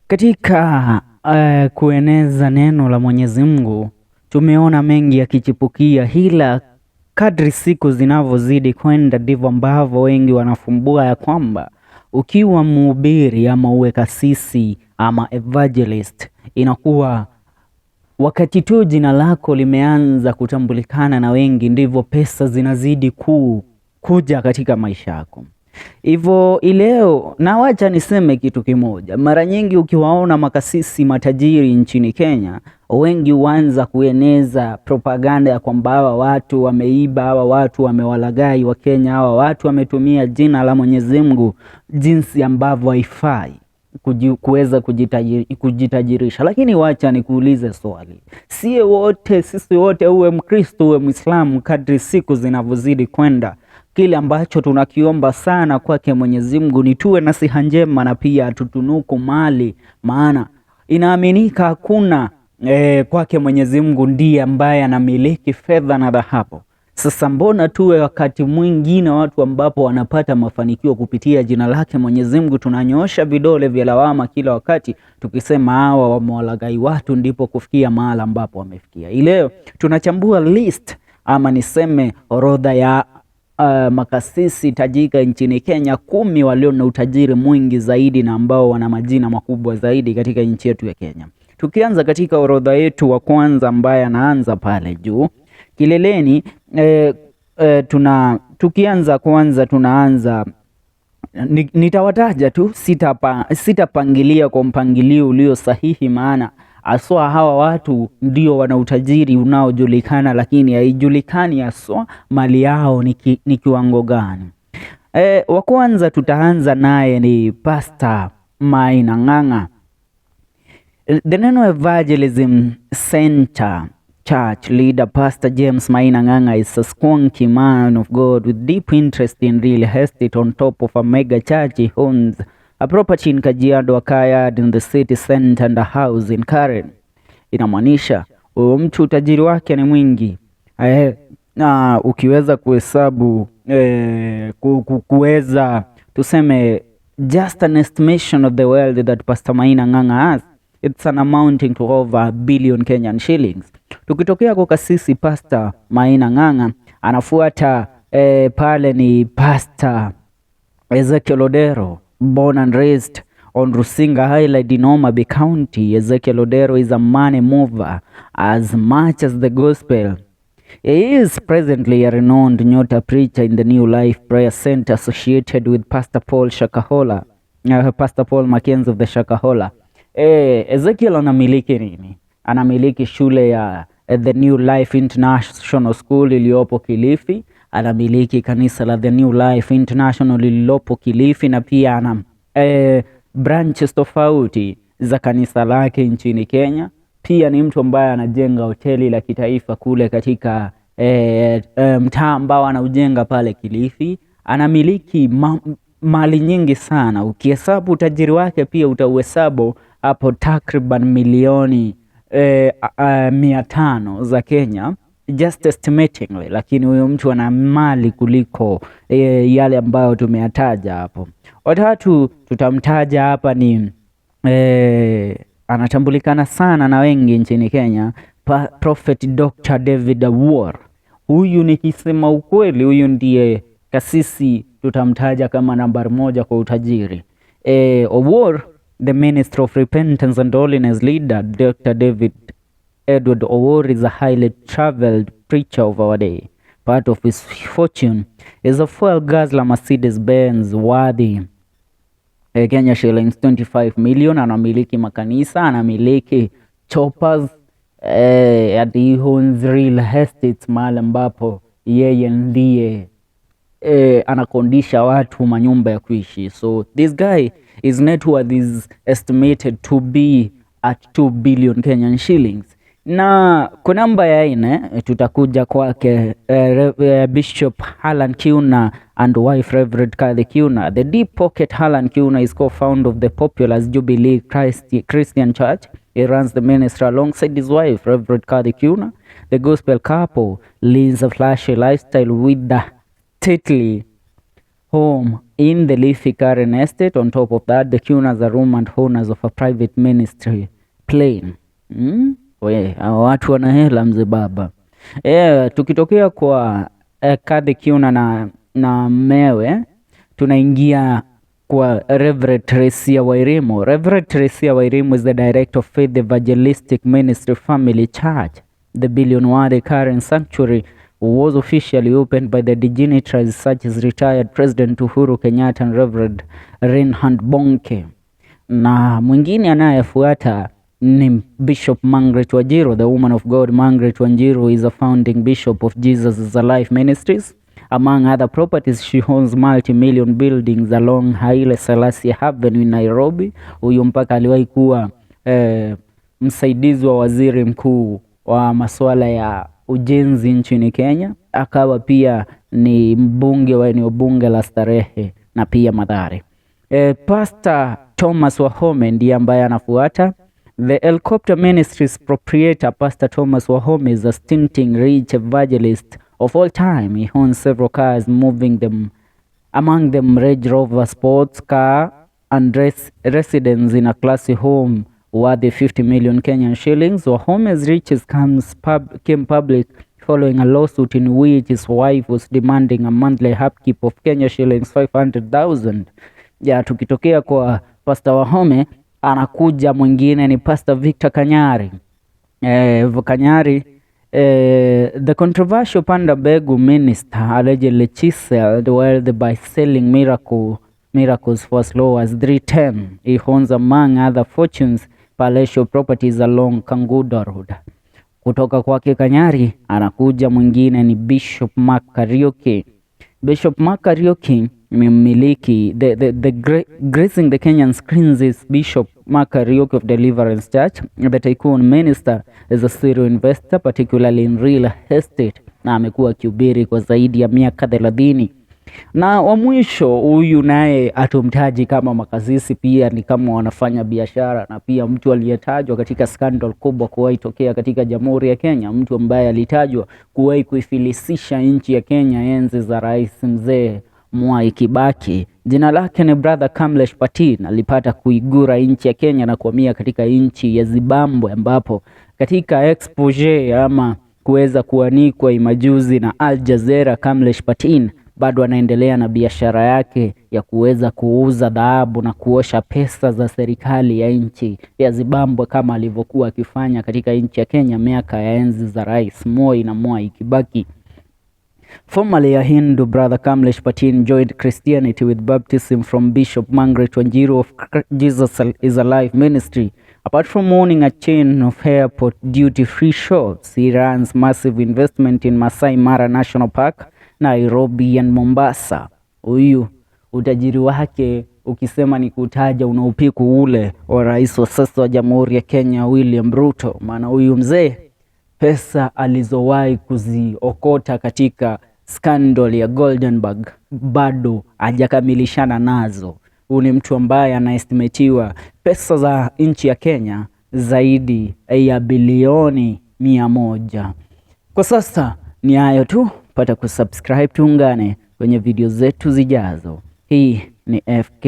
Katika kueneza neno la Mwenyezi Mungu tumeona mengi yakichipukia, ila kadri siku zinavyozidi kwenda ndivyo ambavyo wengi wanafumbua ya kwamba ukiwa mhubiri ama uwe kasisi ama evangelist, inakuwa wakati tu jina lako limeanza kutambulikana na wengi, ndivyo pesa zinazidi kuja katika maisha yako. Hivyo ileo na wacha niseme kitu kimoja. Mara nyingi ukiwaona makasisi matajiri nchini Kenya, wengi huanza kueneza propaganda ya kwamba hawa watu wameiba, hawa watu wamewalaghai wa Kenya, hawa watu wametumia jina la Mwenyezi Mungu jinsi ambavyo haifai kuweza kujitajirisha. Lakini wacha nikuulize swali. Sisi wote uwe Mkristo uwe Muislamu, kadri siku zinavyozidi kwenda, kile ambacho tunakiomba sana kwake Mwenyezi Mungu ni tuwe na siha njema na pia tutunuku mali, maana inaaminika hakuna kwake Mwenyezi Mungu ndiye ambaye anamiliki fedha na dhahabu. Sasa mbona tuwe wakati mwingine watu ambapo wanapata mafanikio kupitia jina lake Mwenyezi Mungu tunanyoosha vidole vya lawama kila wakati tukisema hawa wamewalaghai watu, ndipo kufikia mahala ambapo wamefikia. Leo tunachambua list ama niseme orodha ya makasisi tajika nchini Kenya 10 walio na utajiri mwingi zaidi na ambao wana majina makubwa zaidi katika nchi yetu ya Kenya. Tukianza katika orodha yetu, wa kwanza ambaye anaanza pale juu kileleni, tunaanza nitawataja tu, sitapangilia kwa mpangilio ulio sahihi, maana aswa hawa watu ndio wana utajiri unaojulikana, lakini haijulikani aswa mali yao ni kiwango gani. Wa kwanza tutaanza naye ni Pastor Maina Ng'ang'a. The Neno Evangelism Center Church leader Pastor James Maina Ng'ang'a is a squonky man of God with deep interest in real estate. On top of a mega church, he owns a property in Kajiado, a car yard in the city center and a house in Karen. Inamaanisha huyo mtu utajiri wake ni mwingi. Na ukiweza kuhesabu kuweza tuseme just an estimation of the wealth that Pastor Maina Ng'ang'a has, it's an amounting to over 1 billion Kenyan shillings. Tukitokea kwa kasisi Pastor Maina Ng'ang'a, anafuata pale ni Pastor Ezekiel Odero, born and raised on Rusinga Highland in Homa Bay County. Ezekiel Odero is a money mover as much as the gospel. He is presently a renowned nyota preacher in the New Life Prayer Center associated with Pastor Paul Mackenzie of the Shakahola. Ezekiel anamiliki nini? Anamiliki shule ya The New Life International School iliyopo Kilifi. Anamiliki kanisa la The New Life International lililopo Kilifi, na pia ana branches tofauti za kanisa lake nchini Kenya. Pia ni mtu ambaye anajenga hoteli la kitaifa kule katika mtaa ambao anaujenga pale Kilifi. Anamiliki mali nyingi sana. Ukihesabu utajiri wake pia utauhesabu hapo takriban milioni 500 za Kenya, just estimatingly, lakini huyo mtu ana mali kuliko yale ambayo tumeyataja hapo. Watatu tutamtaja hapa ni anatambulikana sana na wengi nchini Kenya, Prophet Dr. David Awuor. Huyu nikisema ukweli, huyu ndiye kasisi tutamtaja kama nambari 1 kwa utajiri. Awuor, the Minister of Repentance and Holiness leader, Dr. David Edward Awuor, is a highly traveled preacher of our day. Part of his fortune is a fuel guzzler Mercedes-Benz worthy Kenya shillings 25 million. Anamiliki makanisa, anamiliki choppers, he owns real estates, mahali ambapo yeye ndiye anakondisha watu manyumba ya kuishi. So this guy, his net worth is estimated to be at 2 billion Kenyan shillings. Na kwa namba ya 4 tutakuja kwake Bishop Alan Kiuna and wife Reverend Kathy Kiuna. The deep pocket Alan Kiuna is co-founder of the popular Jubilee Christian Church. He runs the ministry alongside his wife Reverend Kathy Kiuna. The gospel couple lives a flashy lifestyle with the stately home in the leafy Karen estate. On top of that, the Kiunas are rumored owners of a private ministry plane. Watu wana hela mzee baba. Tukitokea kwa Kadhi Kiuna na mewe, tunaingia kwa Reverend Teresia Wairimu. Reverend Teresia Wairimu is the director of Faith Evangelistic Ministry Family Church. The Billionaires Karen Sanctuary was officially opened by the dignitaries such as retired President Uhuru Kenyatta and Reverend Reinhard Bonke. Na mwingine anayefuata ni Bishop Margaret Wanjiru. The woman of God Margaret Wanjiru is a founding bishop of Jesus is Alive Ministries. Among other properties, she owns multi-million buildings along Haile Selassie Avenue in Nairobi. Huyu mpaka aliwahi kuwa msaidizi wa waziri mkuu wa masuala ya ujenzi nchini Kenya. Akawa pia ni mbunge wa eneo bunge la Starehe na pia Mathare. Pastor Thomas Wahome ndiye ambaye anafuata. The Helicopter Ministries proprietor Pastor Thomas Wahome is a stinting rich evangelist of all time. He owns several cars, moving them, among them Range Rover sports car and residence in a classy home worth 50 million Kenyan shillings. Wahome's riches came public following a lawsuit in which his wife was demanding a monthly upkeep of Kenya shillings 500,000. Tukitokea kwa Pastor Wahome, anakuja mwingine ni Pastor Victor Kanyari. Kanyari, the controversial Panda Begu minister allegedly chiseled wealth by selling miracles for as low as 310. He owns among other fortunes palatial properties along Kangudo Road. Kutoka kwake Kanyari anakuja mwingine ni Bishop Mark Kariuki. Bishop Mark Kariuki mmiliki the gracing the Kenyan screens is Bishop Mark Kariuki of Deliverance Church. The tycoon minister is a serial investor, particularly in real estate, na amekuwa akihubiri kwa zaidi ya miaka 30. Na wa mwisho huyu naye atumtaji kama makasisi, pia ni kama wanafanya biashara, na pia mtu aliyetajwa katika scandal kubwa kuwahi tokea katika Jamhuri ya Kenya, mtu ambaye alitajwa kuwahi kuifilisisha nchi ya Kenya enzi za Rais Mzee Mwai Kibaki. Jina lake ni Brother Kamlesh Pattin. Alipata kuigura nchi ya Kenya na kuhamia katika nchi ya Zimbabwe, ambapo katika expose ama kuweza kuanikwa imajuzi na Al Jazeera, Kamlesh Pattin bado anaendelea na biashara yake ya kuweza kuuza dhahabu na kuosha pesa za serikali ya nchi ya Zimbabwe kama alivyokuwa akifanya katika nchi ya Kenya miaka ya enzi za Rais Moi na Mwai Kibaki. Formerly a Hindu, Brother Kamlesh Pattin joined Christianity with baptism from Bishop Margaret Wanjiru of Jesus is Alive Ministry. Apart from owning a chain of airport duty-free shops, he runs massive investment in Masai Mara National Park, Nairobi and Mombasa. Huyu utajiri wake ukisema ni kutaja unaupiku ule wa rais wa sasa wa Jamhuri ya Kenya William Ruto. Maana huyu mzee pesa alizowahi kuziokota katika scandal ya Goldenberg bado hajakamilishana nazo. Huyu ni mtu ambaye anaestimatiwa pesa za nchi ya Kenya zaidi ya bilioni 100. Kwa sasa ni hayo tu. Pata kusubscribe, tuungane kwenye video zetu zijazo. Hii ni FK.